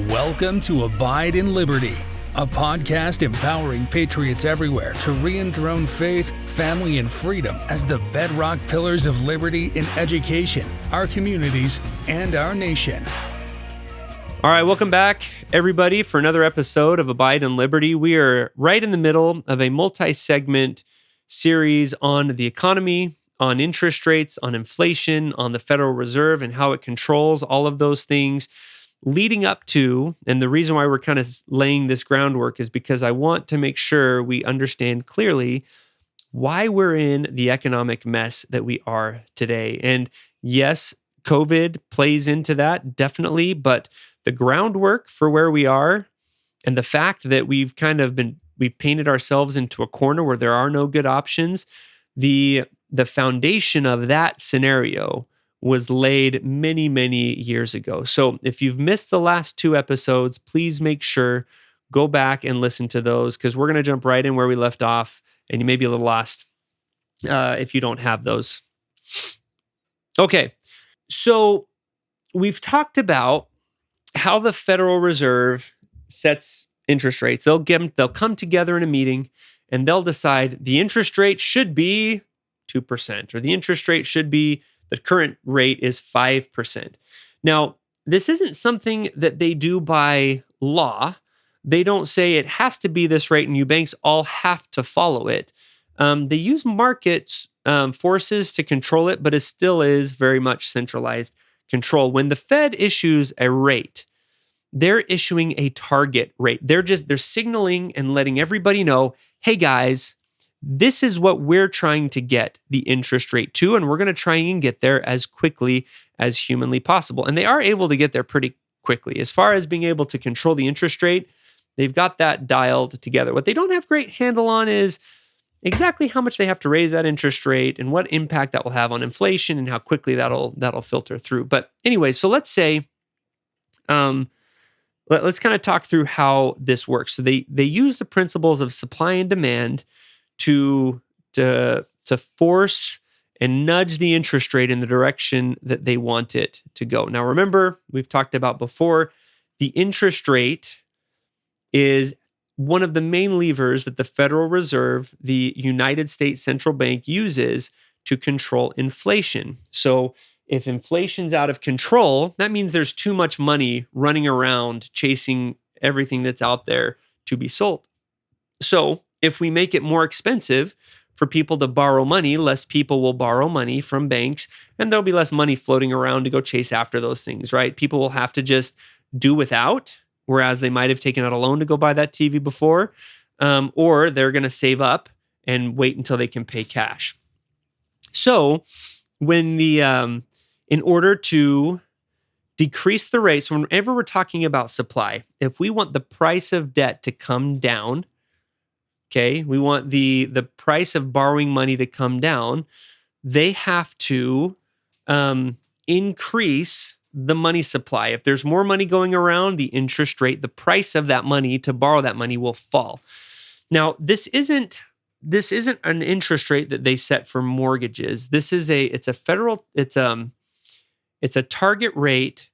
Welcome to Abide in Liberty, a podcast empowering patriots everywhere to re-enthrone faith, family, and freedom as the bedrock pillars of liberty in education, our communities, and our nation. All right, welcome back, everybody, for another episode of Abide in Liberty. We are right in the middle of a multi-segment series on the economy, on interest rates, on inflation, on the Federal Reserve and how it controls all of those things leading up to, and the reason why we're kind of laying this groundwork is because I want to make sure we understand clearly why we're in the economic mess that we are today. And yes, COVID plays into that, definitely, but the groundwork for where we are and the fact that we've painted ourselves into a corner where there are no good options, the foundation of that scenario was laid many, many years ago. So if you've missed the last two episodes, please make sure go back and listen to those because we're going to jump right in where we left off and you may be a little lost if you don't have those. Okay, so we've talked about how the Federal Reserve sets interest rates. They'll come together in a meeting and they'll decide the interest rate should be 2% or the interest rate should be the current rate is 5%. Now, this isn't something that they do by law. They don't say it has to be this rate and you banks all have to follow it. They use market forces to control it, but it still is very much centralized control. When the Fed issues a rate, they're issuing a target rate. They're signaling and letting everybody know, hey guys, this is what we're trying to get the interest rate to, and we're going to try and get there as quickly as humanly possible. And they are able to get there pretty quickly. As far as being able to control the interest rate, they've got that dialed together. What they don't have great handle on is exactly how much they have to raise that interest rate and what impact that will have on inflation and how quickly that'll filter through. But anyway, so let's say, let's kind of talk through how this works. So they use the principles of supply and demand to force and nudge the interest rate in the direction that they want it to go. Now, remember, we've talked about before, the interest rate is one of the main levers that the Federal Reserve, the United States Central Bank, uses to control inflation. So if inflation's out of control, that means there's too much money running around chasing everything that's out there to be sold. So if we make it more expensive for people to borrow money, less people will borrow money from banks, and there'll be less money floating around to go chase after those things, right? People will have to just do without, whereas they might have taken out a loan to go buy that TV before, or they're going to save up and wait until they can pay cash. So when in order to decrease the rate, so whenever we're talking about supply, if we want the price of debt to come down, okay, we want the price of borrowing money to come down, they have to increase the money supply. If there's more money going around, the interest rate, the price of that money to borrow that money will fall. Now, this isn't an interest rate that they set for mortgages. It's a target rate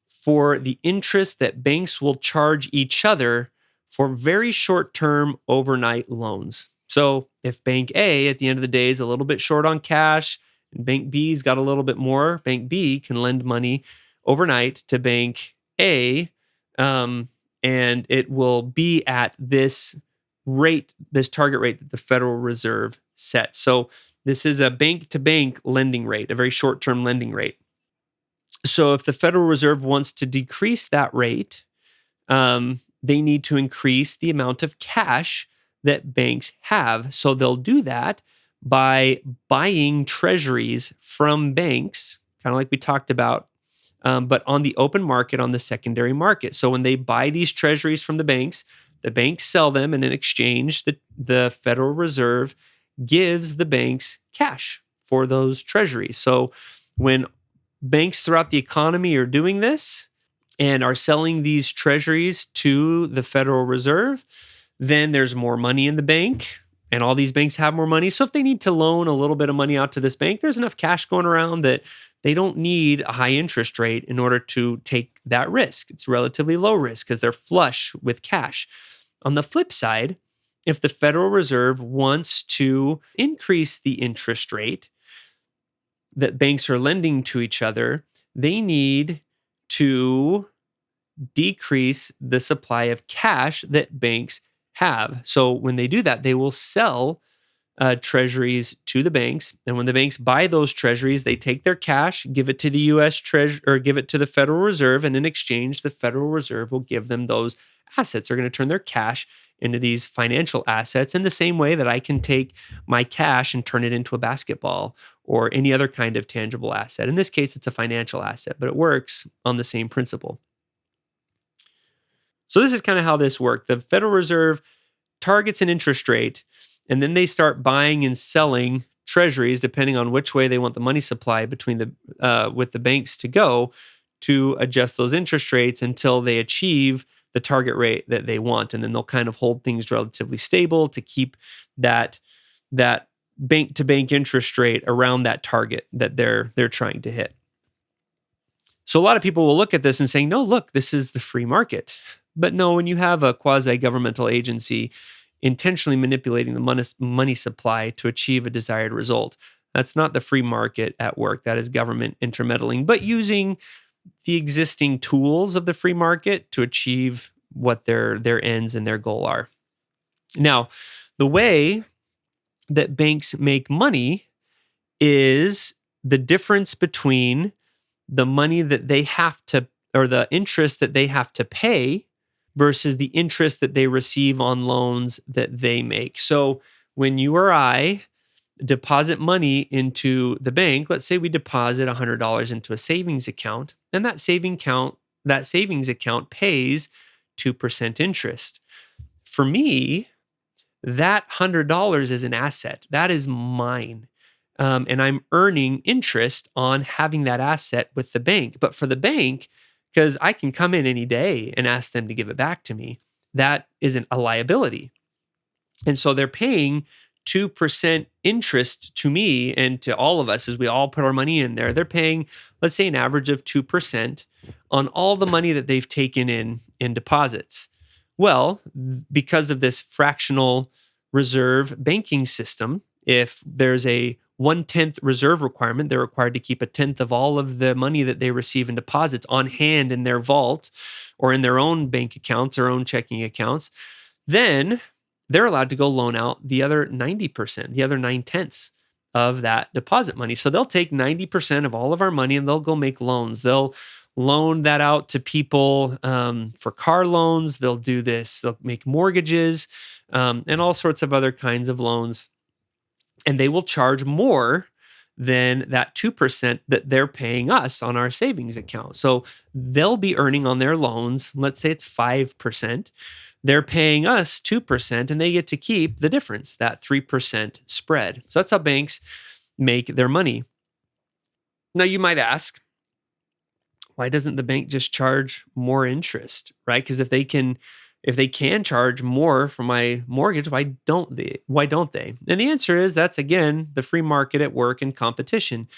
for the interest that banks will charge each other for very short-term overnight loans. So if Bank A at the end of the day is a little bit short on cash and Bank B's got a little bit more, Bank B can lend money overnight to Bank A, and it will be at this rate, this target rate that the Federal Reserve sets. So this is a bank-to-bank lending rate, a very short-term lending rate. So if the Federal Reserve wants to decrease that rate, they need to increase the amount of cash that banks have. So they'll do that by buying treasuries from banks, kind of like we talked about, but on the open market, on the secondary market. So when they buy these treasuries from the banks sell them, and in exchange, the Federal Reserve gives the banks cash for those treasuries. So when banks throughout the economy are doing this, and are selling these treasuries to the Federal Reserve, then there's more money in the bank, and all these banks have more money. So if they need to loan a little bit of money out to this bank, there's enough cash going around that They don't need a high interest rate in order to take that risk. It's relatively low risk because they're flush with cash. On the flip side, if the Federal Reserve wants to increase the interest rate that banks are lending to each other, they need to decrease the supply of cash that banks have. So when they do that, they will sell treasuries to the banks. And when the banks buy those treasuries, they take their cash, give it to the U.S. Treasury or give it to the Federal Reserve. And in exchange, the Federal Reserve will give them those assets. They're going to turn their cash into these financial assets in the same way that I can take my cash and turn it into a basketball or any other kind of tangible asset. In this case, it's a financial asset, but it works on the same principle. So this is kind of how this worked. The Federal Reserve targets an interest rate, and then they start buying and selling treasuries, depending on which way they want the money supply between with the banks to go, to adjust those interest rates until they achieve the target rate that they want. And then they'll kind of hold things relatively stable to keep that bank-to-bank interest rate around that target that they're trying to hit. So a lot of people will look at this and say, no, look, this is the free market. But no, when you have a quasi-governmental agency intentionally manipulating the money supply to achieve a desired result, that's not the free market at work. That is government intermeddling, but using the existing tools of the free market to achieve what their ends and their goal are. Now, the way that banks make money is the difference between the money that they have to, or the interest that they have to pay versus the interest that they receive on loans that they make. So when you or I deposit money into the bank, let's say we deposit $100 into a savings account, and that savings account pays 2% interest. For me, that $100 is an asset. That is mine. And I'm earning interest on having that asset with the bank. But for the bank, because I can come in any day and ask them to give it back to me, that isn't a liability. And so they're paying 2% interest to me and to all of us as we all put our money in there. They're paying, let's say, an average of 2% on all the money that they've taken in deposits. Well, because of this fractional reserve banking system, if there's a 1/10 reserve requirement, they're required to keep 1/10 of all of the money that they receive in deposits on hand in their vault or in their own bank accounts, their own checking accounts. Then they're allowed to go loan out the other 90%, the other 9/10 of that deposit money. So they'll take 90% of all of our money and they'll go make loans. They'll loan that out to people for car loans. They'll do this. They'll make mortgages and all sorts of other kinds of loans. And they will charge more than that 2% that they're paying us on our savings account. So they'll be earning on their loans, let's say it's 5%. They're paying us 2%, and they get to keep the difference, that 3% spread. So that's how banks make their money. Now you might ask, why doesn't the bank just charge more interest, right? Because if they can charge more for my mortgage, why don't they? And the answer is that's, again, the free market at work and competition.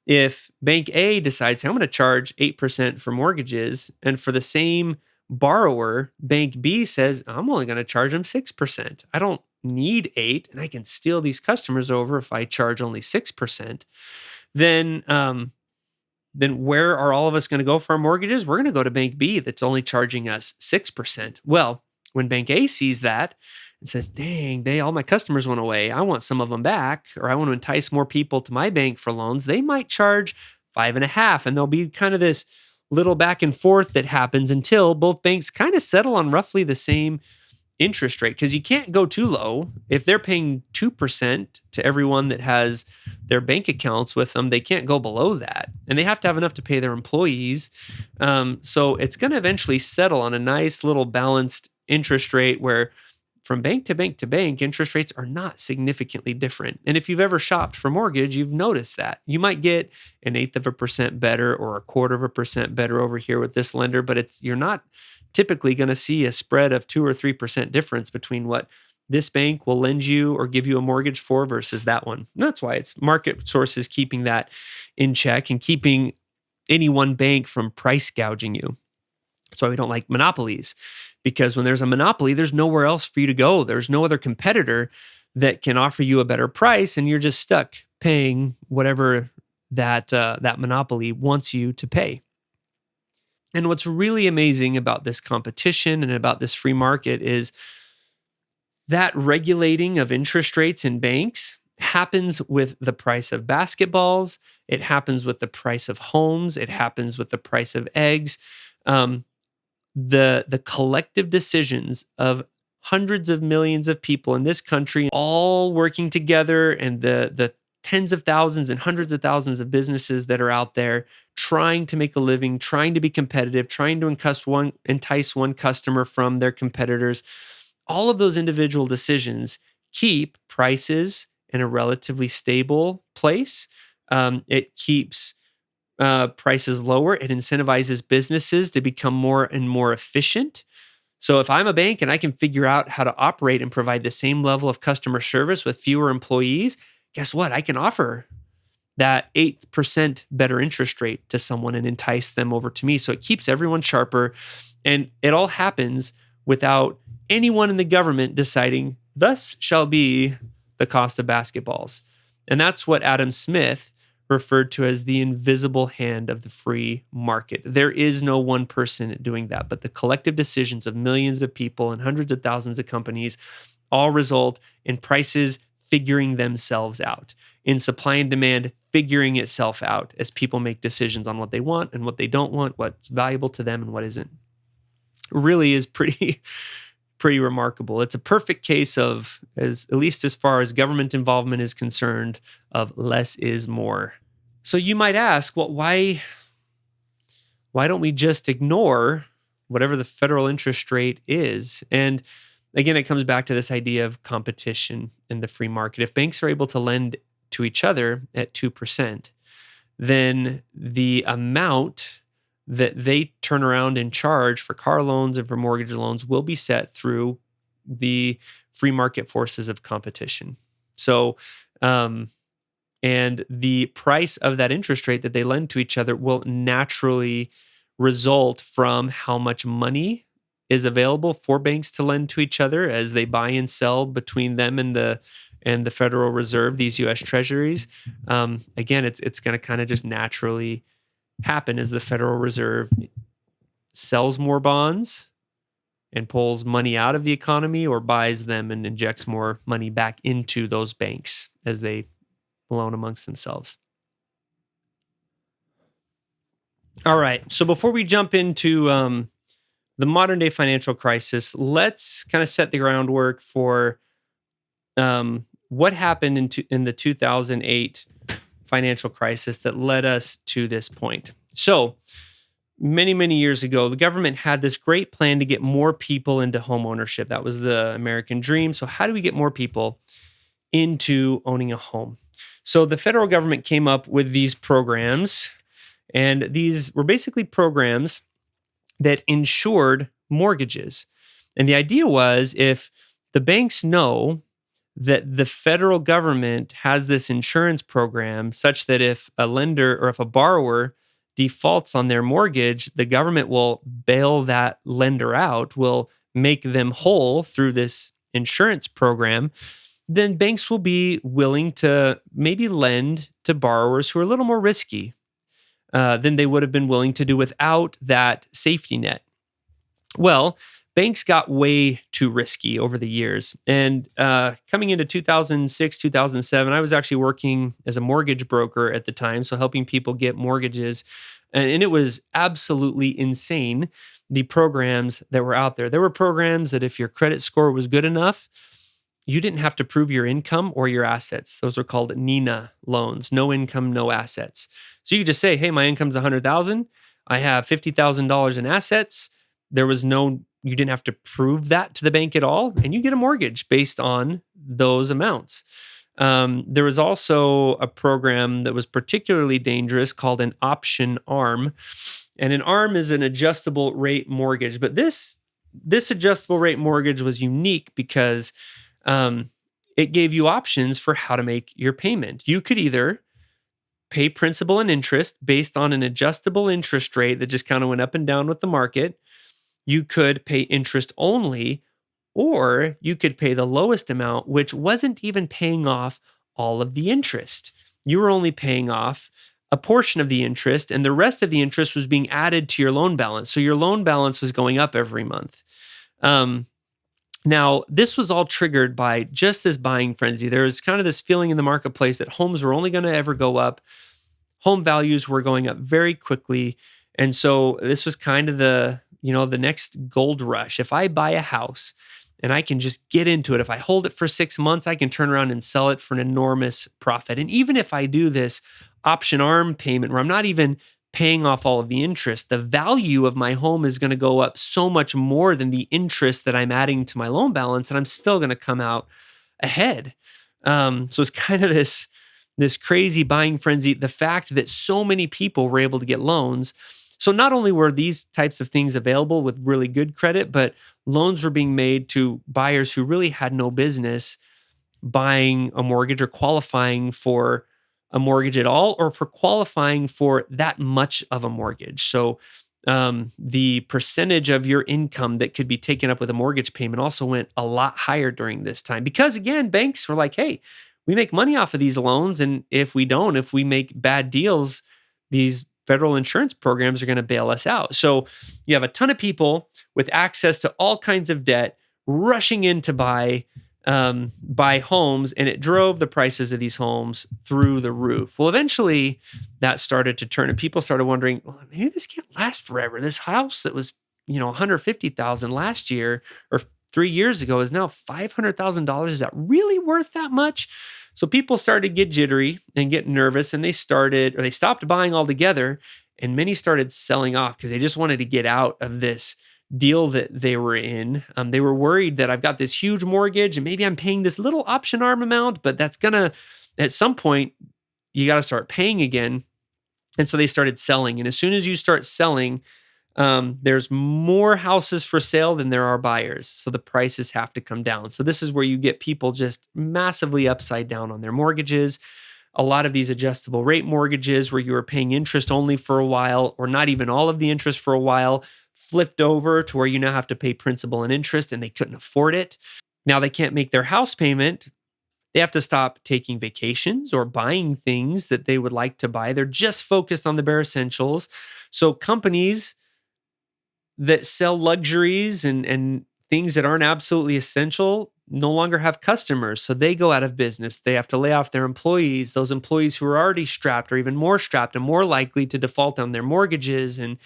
If Bank A decides, hey, I'm going to charge 8% for mortgages, and for the same borrower, Bank B says, I'm only going to charge them 6%. I don't need 8%, and I can steal these customers over if I charge only 6%. Then where are all of us going to go for our mortgages? We're going to go to Bank B that's only charging us 6%. Well, when Bank A sees that and says, dang, all my customers went away, I want some of them back, or I want to entice more people to my bank for loans, they might charge 5.5%. And there'll be kind of this little back and forth that happens until both banks kind of settle on roughly the same interest rate, because you can't go too low. If they're paying 2% to everyone that has their bank accounts with them, they can't go below that. And they have to have enough to pay their employees. So it's going to eventually settle on a nice little balanced interest rate where from bank to bank to bank, interest rates are not significantly different. And if you've ever shopped for mortgage, you've noticed that. You might get 1/8% better or 1/4% better over here with this lender, but you're not typically going to see a spread of 2 or 3% difference between what this bank will lend you or give you a mortgage for versus that one. And that's why it's market sources keeping that in check and keeping any one bank from price gouging you. That's why we don't like monopolies, because when there's a monopoly, there's nowhere else for you to go. There's no other competitor that can offer you a better price, and you're just stuck paying whatever that monopoly wants you to pay. And what's really amazing about this competition and about this free market is that regulating of interest rates in banks happens with the price of basketballs. It happens with the price of homes. It happens with the price of eggs. The collective decisions of hundreds of millions of people in this country all working together, and the tens of thousands and hundreds of thousands of businesses that are out there trying to make a living, trying to be competitive, trying to entice one customer from their competitors. All of those individual decisions keep prices in a relatively stable place. It keeps prices lower. It incentivizes businesses to become more and more efficient. So if I'm a bank and I can figure out how to operate and provide the same level of customer service with fewer employees, guess what? I can offer that 8% better interest rate to someone and entice them over to me. So it keeps everyone sharper. And it all happens without anyone in the government deciding, thus shall be the cost of basketballs. And that's what Adam Smith referred to as the invisible hand of the free market. There is no one person doing that, but the collective decisions of millions of people and hundreds of thousands of companies all result in prices figuring themselves out, in supply and demand figuring itself out as people make decisions on what they want and what they don't want, what's valuable to them and what isn't. It really is pretty remarkable. It's a perfect case of, at least as far as government involvement is concerned, of less is more. So you might ask, well, why don't we just ignore whatever the federal interest rate is? And again, it comes back to this idea of competition in the free market. If banks are able to lend to each other at 2%, then the amount that they turn around and charge for car loans and for mortgage loans will be set through the free market forces of competition. So, and the price of that interest rate that they lend to each other will naturally result from how much money is available for banks to lend to each other as they buy and sell between them and the Federal Reserve, these U.S. Treasuries. Again, it's going to kind of just naturally happen as the Federal Reserve sells more bonds and pulls money out of the economy, or buys them and injects more money back into those banks as they loan amongst themselves. All right. So before we jump into the modern day financial crisis, let's kind of set the groundwork for what happened in the 2008 financial crisis that led us to this point. So many, many years ago, the government had this great plan to get more people into home ownership. That was the American dream. So how do we get more people into owning a home? So the federal government came up with these programs, and these were basically programs that insured mortgages. And the idea was, if the banks know that the federal government has this insurance program such that if a lender or if a borrower defaults on their mortgage, the government will bail that lender out, will make them whole through this insurance program, then banks will be willing to maybe lend to borrowers who are a little more risky than they would have been willing to do without that safety net. Well, banks got way too risky over the years. And coming into 2006, 2007, I was actually working as a mortgage broker at the time, so helping people get mortgages. And it was absolutely insane, the programs that were out there. There were programs that if your credit score was good enough, you didn't have to prove your income or your assets. Those are called NINA loans, no income, no assets. So you could just say, hey, my income's $100,000. I have $50,000 in assets. You didn't have to prove that to the bank at all, and you get a mortgage based on those amounts. There was also a program that was particularly dangerous called an option ARM. And an ARM is an adjustable rate mortgage. But this adjustable rate mortgage was unique because um, it gave you options for how to make your payment. You could either pay principal and interest based on an adjustable interest rate that just kind of went up and down with the market. You could pay interest only, or you could pay the lowest amount, which wasn't even paying off all of the interest. You were only paying off a portion of the interest, and the rest of the interest was being added to your loan balance. So your loan balance was going up every month. Now, this was all triggered by just this buying frenzy. There was kind of this feeling in the marketplace that homes were only going to ever go up. Home values were going up very quickly. And so this was kind of the next gold rush. If I buy a house and I can just get into it, if I hold it for 6 months, I can turn around and sell it for an enormous profit. And even if I do this option arm payment where I'm not even paying off all of the interest, the value of my home is going to go up so much more than the interest that I'm adding to my loan balance, and I'm still going to come out ahead. So it's kind of this crazy buying frenzy. The fact that so many people were able to get loans. So not only were these types of things available with really good credit, but loans were being made to buyers who really had no business buying a mortgage or qualifying for a mortgage at all, or for qualifying for that much of a mortgage. So the percentage of your income that could be taken up with a mortgage payment also went a lot higher during this time, because again, banks were like, hey, we make money off of these loans. And if we make bad deals, these federal insurance programs are going to bail us out. So you have a ton of people with access to all kinds of debt rushing in to buy homes, and it drove the prices of these homes through the roof. Well, eventually that started to turn, and people started wondering, well, maybe this can't last forever. This house that was, $150,000 last year or 3 years ago is now $500,000. Is that really worth that much? So people started to get jittery and get nervous, and they stopped buying altogether, and many started selling off because they just wanted to get out of this deal that they were in. They were worried that I've got this huge mortgage and maybe I'm paying this little option arm amount, but that's gonna, at some point, you got to start paying again. And so they started selling. And as soon as you start selling, there's more houses for sale than there are buyers. So the prices have to come down. So this is where you get people just massively upside down on their mortgages. A lot of these adjustable rate mortgages where you were paying interest only for a while, or not even all of the interest for a while, flipped over to where you now have to pay principal and interest, and they couldn't afford it. Now they can't make their house payment. They have to stop taking vacations or buying things that they would like to buy. They're just focused on the bare essentials. So companies that sell luxuries and things that aren't absolutely essential no longer have customers. So they go out of business. They have to lay off their employees. Those employees who are already strapped are even more strapped and more likely to default on their mortgages. And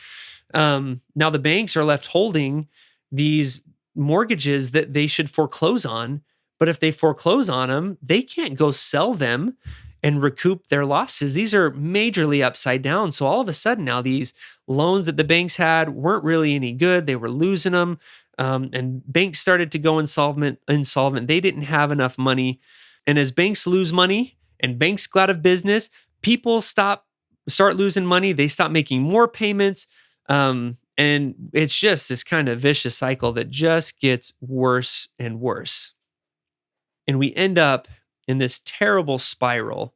now the banks are left holding these mortgages that they should foreclose on. But if they foreclose on them, they can't go sell them and recoup their losses. These are majorly upside down. So all of a sudden now these loans that the banks had weren't really any good. They were losing them. And banks started to go insolvent. They didn't have enough money. And as banks lose money and banks go out of business, people start losing money. They stop making more payments. And it's just this kind of vicious cycle that just gets worse and worse. And we end up in this terrible spiral.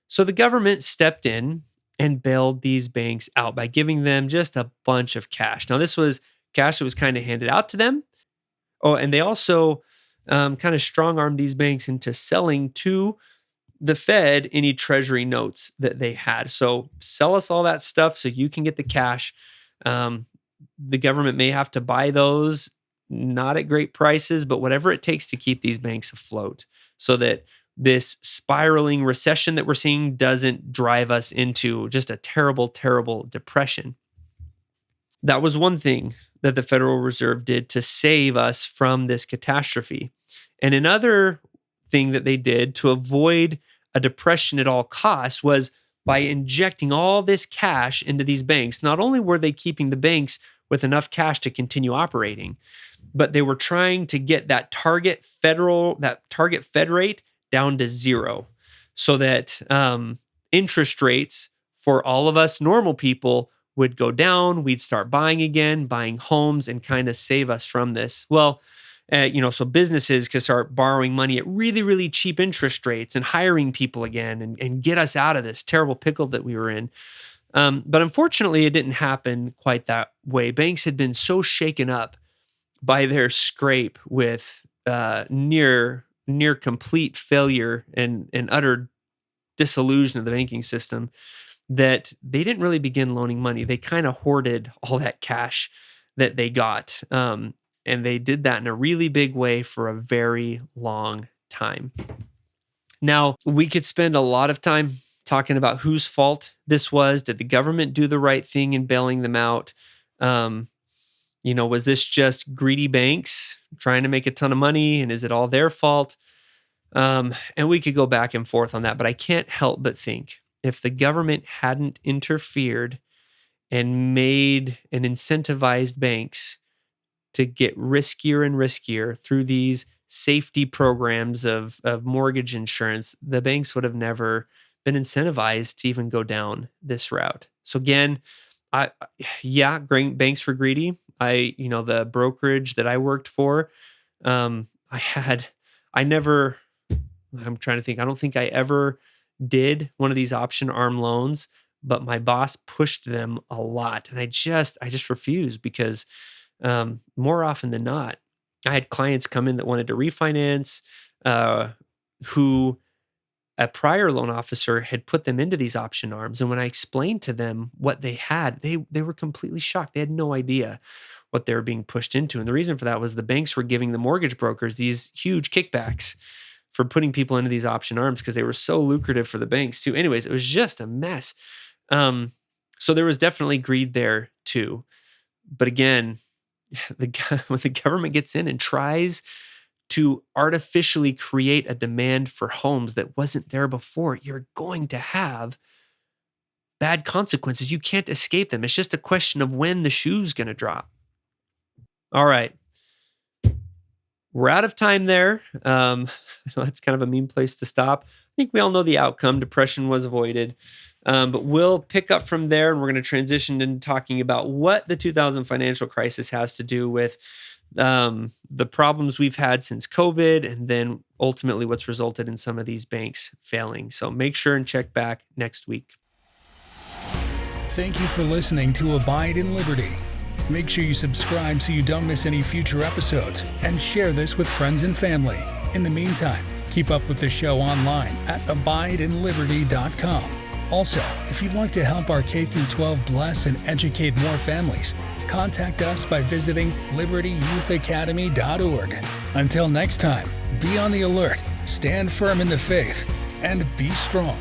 So the government stepped in and bailed these banks out by giving them just a bunch of cash. Now, this was cash that was kind of handed out to them. Oh, and they also kind of strong-armed these banks into selling to the Fed any treasury notes that they had. So sell us all that stuff so you can get the cash. The government may have to buy those, not at great prices, but whatever it takes to keep these banks afloat so that this spiraling recession that we're seeing doesn't drive us into just a terrible, terrible depression. That was one thing that the Federal Reserve did to save us from this catastrophe. And another thing that they did to avoid a depression at all costs was by injecting all this cash into these banks. Not only were they keeping the banks with enough cash to continue operating, but they were trying to get that target Fed rate down to zero so that interest rates for all of us normal people would go down. We'd start buying again, buying homes, and kind of save us from this. Well, So businesses could start borrowing money at really, really cheap interest rates and hiring people again and get us out of this terrible pickle that we were in. But unfortunately, it didn't happen quite that way. Banks had been so shaken up by their scrape with near complete failure and utter dissolution of the banking system that they didn't really begin loaning money. They kind of hoarded all that cash that they got. And they did that in a really big way for a very long time. Now, we could spend a lot of time talking about whose fault this was. Did the government do the right thing in bailing them out? Was this just greedy banks trying to make a ton of money? And is it all their fault? And we could go back and forth on that, but I can't help but think if the government hadn't interfered and made and incentivized banks to get riskier and riskier through these safety programs of mortgage insurance, the banks would have never been incentivized to even go down this route. So again, banks were greedy. The brokerage that I worked for, I'm trying to think, I don't think I ever did one of these option arm loans, but my boss pushed them a lot. And I just refused because more often than not, I had clients come in that wanted to refinance, who a prior loan officer had put them into these option arms. And when I explained to them what they had, they were completely shocked. They had no idea what they were being pushed into. And the reason for that was the banks were giving the mortgage brokers these huge kickbacks for putting people into these option arms because they were so lucrative for the banks too. Anyways, it was just a mess. So there was definitely greed there too. But again, when the government gets in and tries to artificially create a demand for homes that wasn't there before, you're going to have bad consequences. You can't escape them. It's just a question of when the shoe's going to drop. All right. We're out of time there. That's kind of a mean place to stop. I think we all know the outcome. Depression was avoided. But we'll pick up from there, and we're going to transition into talking about what the 2000 financial crisis has to do with the problems we've had since COVID, and then ultimately what's resulted in some of these banks failing. So make sure and check back next week. Thank you for listening to Abide in Liberty. Make sure you subscribe so you don't miss any future episodes, and share this with friends and family. In the meantime, keep up with the show online at abideinliberty.com. Also, if you'd like to help our K-12 bless and educate more families, contact us by visiting libertyyouthacademy.org. Until next time, be on the alert, stand firm in the faith, and be strong.